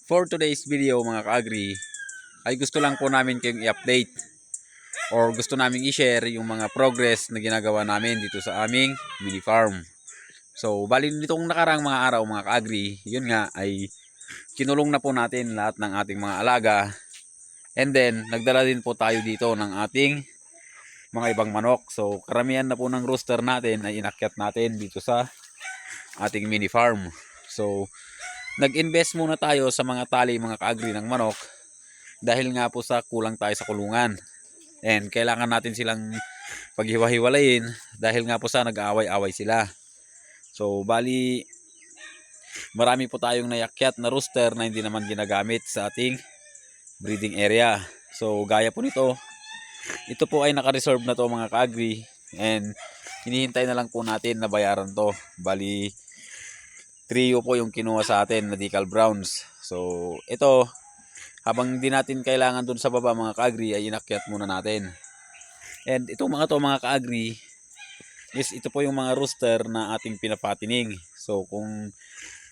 For today's video mga ka-agri, ay gusto lang po namin kayong i-update or gusto namin i-share yung mga progress na ginagawa namin dito sa aming mini farm. So, bali nitong nakarang mga araw mga ka-agri, yun nga ay kinulong na po natin lahat ng ating mga alaga. And then, nagdala din po tayo dito ng ating mga ibang manok. So, karamihan na po ng rooster natin ay inakyat natin dito sa ating mini farm. So, nag-invest muna tayo sa mga tali mga ka-agri ng manok dahil nga po sa kulang tayo sa kulungan. And kailangan natin silang paghiwa-hiwalayin dahil nga po sa nag-aaway-away sila. So, bali marami po tayong nayakyat na rooster na hindi naman ginagamit sa ating breeding area. So, gaya po nito, ito po ay naka-reserve na to mga ka-agri and hinihintay na lang po natin na bayaran to. Bali trio po yung kinuha sa atin na decal browns. So, ito habang hindi natin kailangan dun sa baba mga ka-agri ay inakyat muna natin. And itong mga to mga ka-agri is ito po yung mga rooster na ating pinapatining. So, kung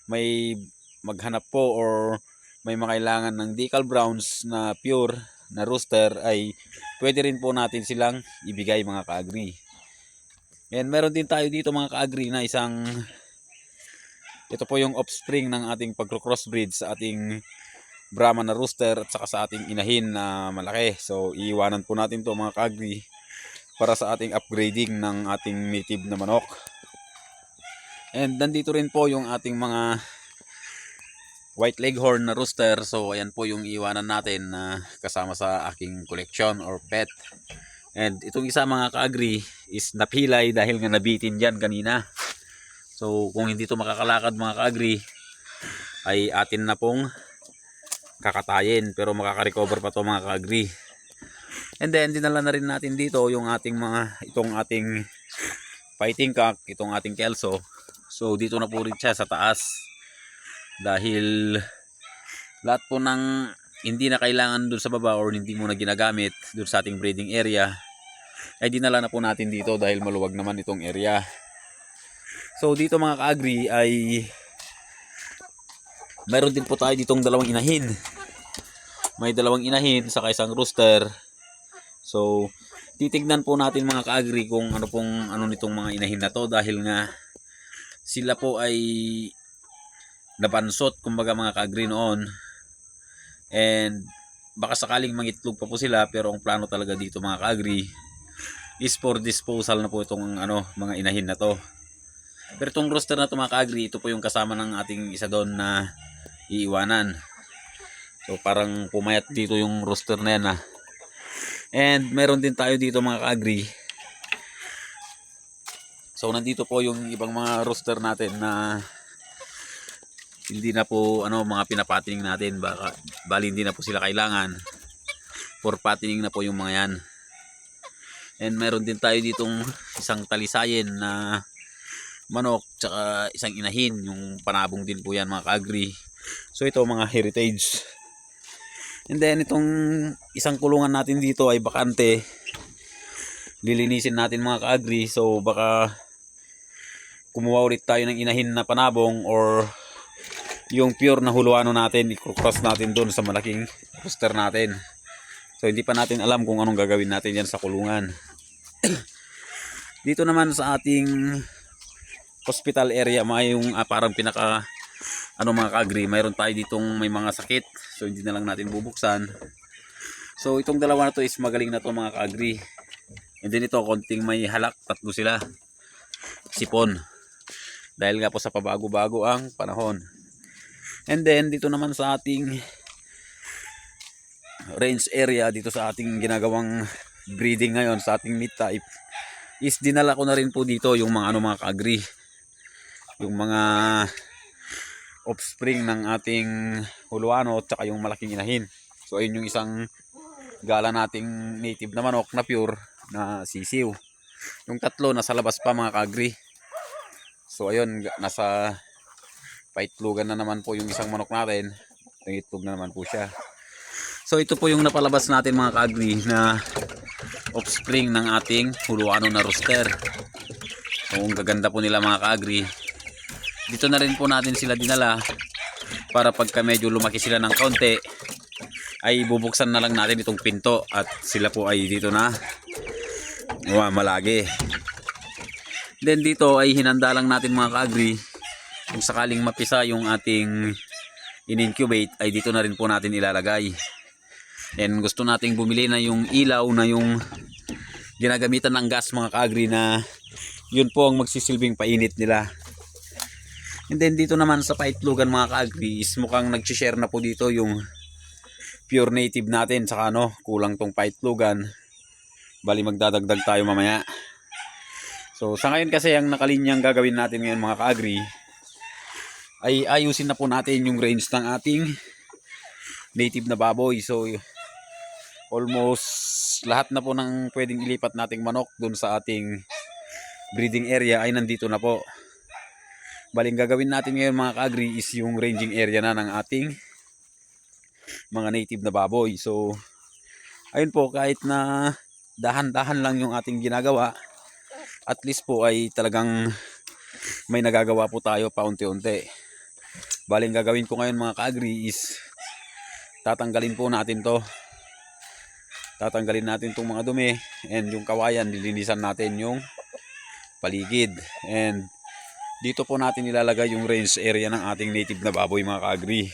may maghanap po or may makailangan ng decal browns na pure na rooster ay pwede rin po natin silang ibigay mga ka-agri. And meron din tayo dito mga ka-agri na ito po yung offspring ng ating pagcrossbreed sa ating Brahman na rooster at saka sa ating inahin na malaki. So iiwanan po natin to mga ka-agri para sa ating upgrading ng ating native na manok. And nandito rin po yung ating mga white leghorn na rooster. So ayan po yung iiwanan natin na kasama sa aking collection or pet. And itong isa mga ka-agri is napilay dahil nga nabitin dyan kanina. So kung hindi to makakalakad mga ka-agri ay atin na pong kakatayin, pero makaka-recover pa to mga ka-agri. And then dinala na rin natin dito yung ating itong ating fighting cock, itong ating kelso. So dito na po rin siya sa taas dahil lahat po ng hindi na kailangan dun sa baba or hindi mo na ginagamit dun sa ating breeding area ay dinala na po natin dito dahil maluwag naman itong area. So dito mga ka-agri ay mayroon din po tayo ditong dalawang inahin. May dalawang inahin sa isang rooster. So titignan po natin mga ka-agri kung ano nitong mga inahin na to dahil nga sila po ay nabansot kumbaga mga ka-agri noon. And baka sakaling mangitlog pa po sila, pero ang plano talaga dito mga ka-agri is for disposal na po itong mga inahin na to. Pero itong rooster na ito mga ka-agri, ito po yung kasama ng ating isa doon na iiwanan. So parang pumayat dito yung rooster na yan . And meron din tayo dito mga ka-agri. So nandito po yung ibang mga rooster natin na hindi na po mga pinapatining natin. Bali hindi na po sila kailangan. For patining na po yung mga yan. And meron din tayo ditong isang talisayin na manok tsaka isang inahin, yung panabong din po yan mga ka-agri. So ito mga heritage. And then itong isang kulungan natin dito ay bakante. Lilinisin natin mga ka-agri. So baka kumuha ulit tayo ng inahin na panabong or yung pure na huluano natin, i-cross natin doon sa malaking rooster natin. So hindi pa natin alam kung anong gagawin natin yan sa kulungan. Dito naman sa ating hospital area, may yung parang pinaka mga ka-agri, mayroon tayo ditong may mga sakit. So hindi na lang natin bubuksan. So itong dalawa na to is magaling na to mga ka-agri. And then ito konting may halak, tatlo sila. Sipon. Dahil nga po sa pabago-bago ang panahon. And then dito naman sa ating range area, dito sa ating ginagawang breeding ngayon sa ating meat type, is dinala ko na rin po dito yung mga mga ka-agri, yung mga offspring ng ating huluano at saka yung malaking inahin. So ayun yung isang gala nating native na manok na pure na sisiw. Yung tatlo nasa labas pa mga ka-agri. So ayun, nasa paitlugan na naman po yung isang manok natin. Nangitlog na naman po siya. So ito po yung napalabas natin mga ka-agri na offspring ng ating huluano na rooster. So ang gaganda po nila mga ka-agri. Dito na rin po natin sila dinala para pagka medyo lumaki sila ng kaunti ay bubuksan na lang natin itong pinto at sila po ay dito na malagi. Then dito ay hinanda lang natin mga ka-agri, kung sakaling mapisa yung ating in-incubate ay dito na rin po natin ilalagay. And gusto nating bumili na yung ilaw na yung ginagamitan ng gas mga ka-agri, na yun po ang magsisilbing painit nila. And then dito naman sa paitlugan mga ka-agri is mukhang nag-share na po dito yung pure native natin, saka kulang tong paitlugan. Bali magdadagdag tayo mamaya. So sa ngayon kasi ang nakalinyang gagawin natin ngayon mga ka-agri ay ayusin na po natin yung range ng ating native na baboy. So almost lahat na po ng pwedeng ilipat nating manok dun sa ating breeding area ay nandito na po. Baling gagawin natin ngayon mga ka-agri is yung ranging area na ng ating mga native na baboy. So ayun po, kahit na dahan-dahan lang yung ating ginagawa, at least po ay talagang may nagagawa po tayo paunti-unti. Baling gagawin ko ngayon mga ka-agri is tatanggalin po natin to. Tatanggalin natin itong mga dumi, and yung kawayan nilinisan natin yung paligid. And dito po natin ilalagay yung range area ng ating native na baboy mga ka-agri.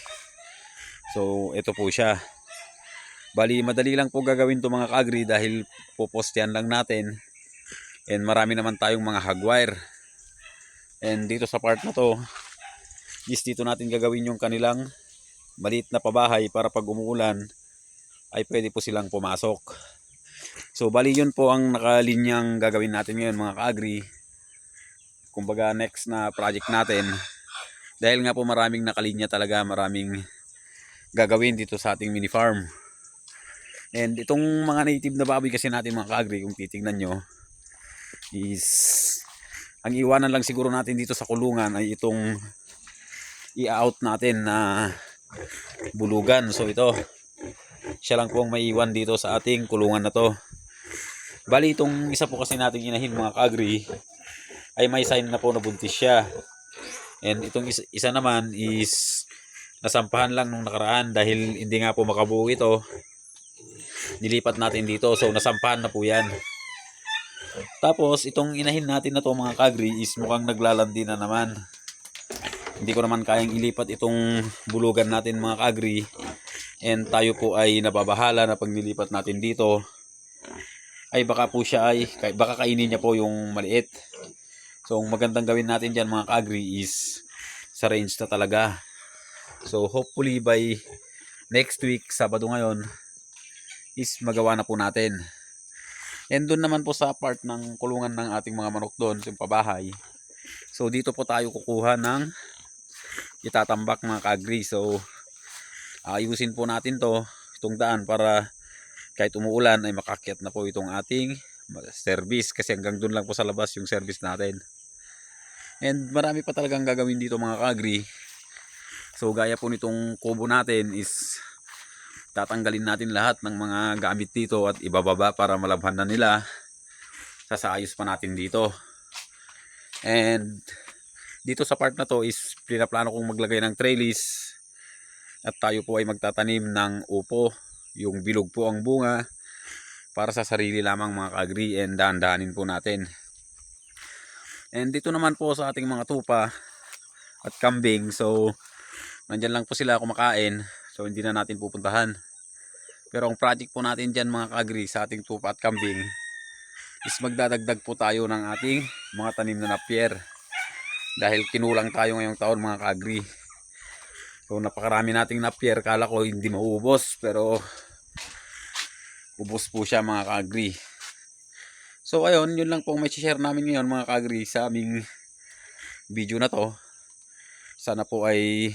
So ito po siya. Bali madali lang po gagawin to mga ka-agri dahil popostihan lang natin. And marami naman tayong mga hagwire. And dito sa part na to is dito natin gagawin yung kanilang maliit na pabahay para pag umuulan ay pwede po silang pumasok. So bali yun po ang nakalinyang gagawin natin ngayon mga ka-agri. Kumbaga next na project natin, dahil nga po maraming nakalinya talaga, maraming gagawin dito sa ating mini farm. And itong mga native na baboy kasi natin mga ka-agri, kung titignan nyo, is ang iwanan lang siguro natin dito sa kulungan ay itong i-out natin na bulugan. So ito, siya lang po ang maiwan dito sa ating kulungan na to. Bali itong isa po kasi nating inahin mga ka-agri ay may sign na po na buntis siya. And itong isa naman is nasampahan lang nung nakaraan dahil hindi nga po makabuo ito. Nilipat natin dito, so nasampahan na po yan. Tapos itong inahin natin na to mga ka-agri is mukhang naglalandi na naman. Hindi ko naman kayang ilipat itong bulugan natin mga ka-agri, and tayo po ay nababahala na pag nilipat natin dito ay baka po siya ay baka kainin niya po yung maliit. So ang magandang gawin natin dyan mga ka-agri is sa range na talaga. So hopefully by next week, Sabado ngayon, is magawa na po natin. And doon naman po sa part ng kulungan ng ating mga manok doon, yung pabahay. So dito po tayo kukuha ng itatambak mga ka-agri. So ayusin po natin itong daan para kahit umuulan ay makakyat na po itong ating service, kasi hanggang doon lang po sa labas yung service natin. And marami pa talagang gagawin dito mga ka-agri. So gaya po nitong kubo natin is tatanggalin natin lahat ng mga gamit dito at ibababa para malabhan na nila. Sasaayos pa natin dito. And dito sa part na to is pinaplano kong maglagay ng trellis at tayo po ay magtatanim ng upo. Yung bilog po ang bunga para sa sarili lamang mga ka-agri, and dahan-dahanin po natin. And dito naman po sa ating mga tupa at kambing, so nandyan lang po sila kumakain, so hindi na natin pupuntahan. Pero ang project po natin dyan mga ka-agri sa ating tupa at kambing is magdadagdag po tayo ng ating mga tanim na napier, dahil kinulang tayo ngayong taon mga ka-agri. So napakarami nating napier, kala ko hindi maubos, pero ubos po siya mga ka-agri. So ayun, yun lang po may share namin ngayon mga ka-agri sa aming video na to. Sana po ay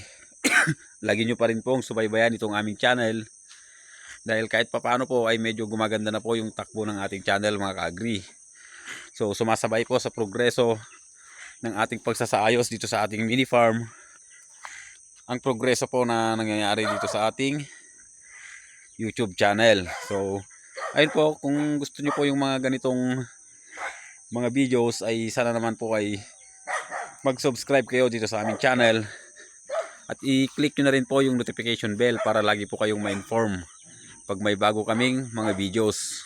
lagi nyo pa rin pong subaybayan itong aming channel, dahil kahit papaano po ay medyo gumaganda na po yung takbo ng ating channel mga ka-agri. So sumasabay po sa progreso ng ating pagsasaayos dito sa ating mini farm ang progreso po na nangyayari dito sa ating YouTube channel. So ayun po, kung gusto niyo po yung mga ganitong mga videos ay sana naman po ay mag-subscribe kayo dito sa aming channel At i-click nyo na rin po yung notification bell para lagi po kayong ma-inform pag may bago kaming mga videos.